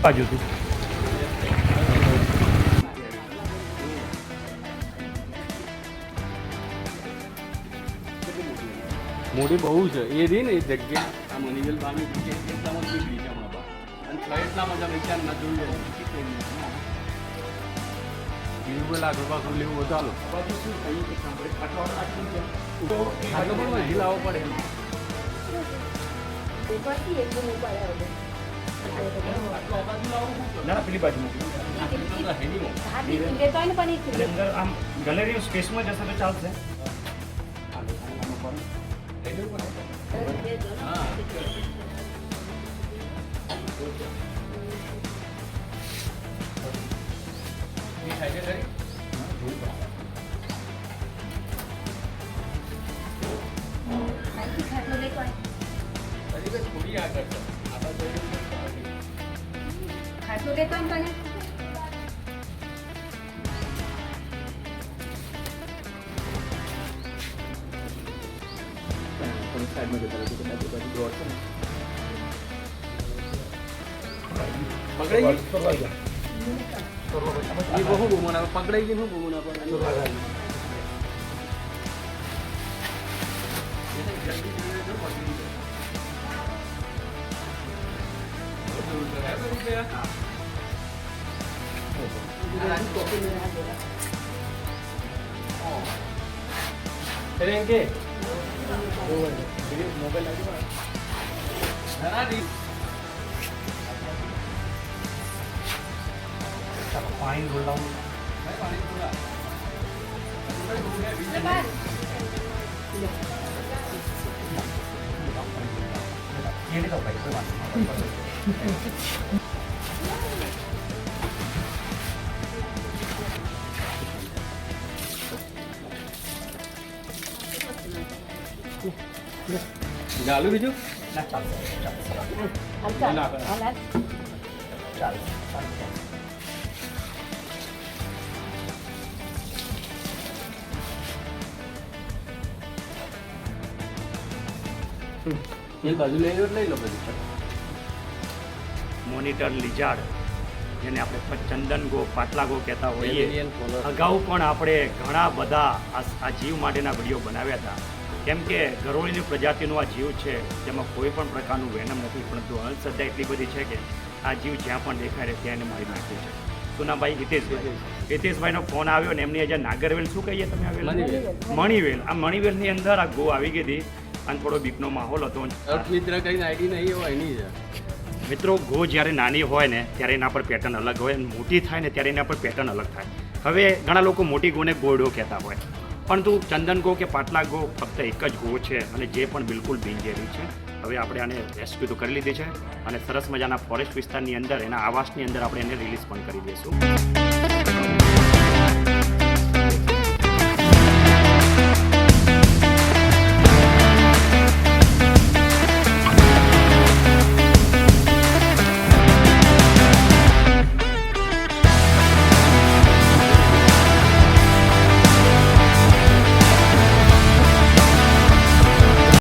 બાજુથી મોટી બહુ છે એ રહી ને એ જગ્યા આ મનીવેલ બારની જગ્યા એટલામાં જ નીકળી છે હમણાં બહાર અને ફ્લાઇટના મજા વિચાર ના જોઈ લો બીજું કોઈ લાગુ પાકું લેવું હોય ચાલો બાજુ શું કઈ ખાટલો પણ વધી લાવવો પડે ના પેલી બાજુ અંદર આમ ગેલેરી સ્પેસમાં જશે તો ચાલશે થોડી આગળ ખાટલો દેતો ને તને સાઈડમાં જતા રહે છે બાજુ ડોર છે ને પકડાઈ ગઈ એ બહુ બમણા પકડાઈ ગઈ હું બમણા કે मोबाइल पानी बोल रहा हूँ ये नहीं तो भाई कोई बात ચાલુ બીજું ના ચાલુ બાજુ લઈ લો બધું મોનિટર લિઝાર્ડ જેને આપણે ચંદન ગો પાટલા ગો કહેતા હોઈએ અગાઉ પણ આપણે ઘણા બધા આ જીવ માટેના વિડીયો બનાવ્યા હતા કેમ કે ગરોળીની પ્રજાતિનો આ જીવ છે જેમાં કોઈ પણ પ્રકારનું વેનમ નથી પરંતુ અંધશ્રદ્ધા એટલી બધી છે કે આ જીવ જ્યાં પણ દેખાય ત્યાં એને મારી નાખ્યું છે સુનાભાઈ હિતેશભાઈનો ફોન આવ્યો ને એમની આજે નાગરવેલ શું કહીએ તમે આવેલ મણીવેલ આ મણીવેલની અંદર આ ગો આવી ગઈ હતી અને થોડો બીકનો માહોલ હતો મિત્ર કઈ આઈડી નહીં હોય નહીં મિત્રો ગો જ્યારે નાની હોય ને ત્યારે એના પર પેટર્ન અલગ હોય અને મોટી થાય ને ત્યારે એના પર પેટર્ન અલગ થાય હવે ઘણા લોકો મોટી ગોને ગોરડો કહેતા હોય પરંતુ ચંદન ગો કે પાટલા ગો ફક્ત એક જ ગો છે અને જે પણ બિલકુલ બિનઝેરી છે હવે આપણે આને રેસ્ક્યુ તો કરી લીધી છે અને સરસ મજાના ફોરેસ્ટ વિસ્તારની અંદર એના આવાસની અંદર આપણે એને રિલીઝ પણ કરી દઈશું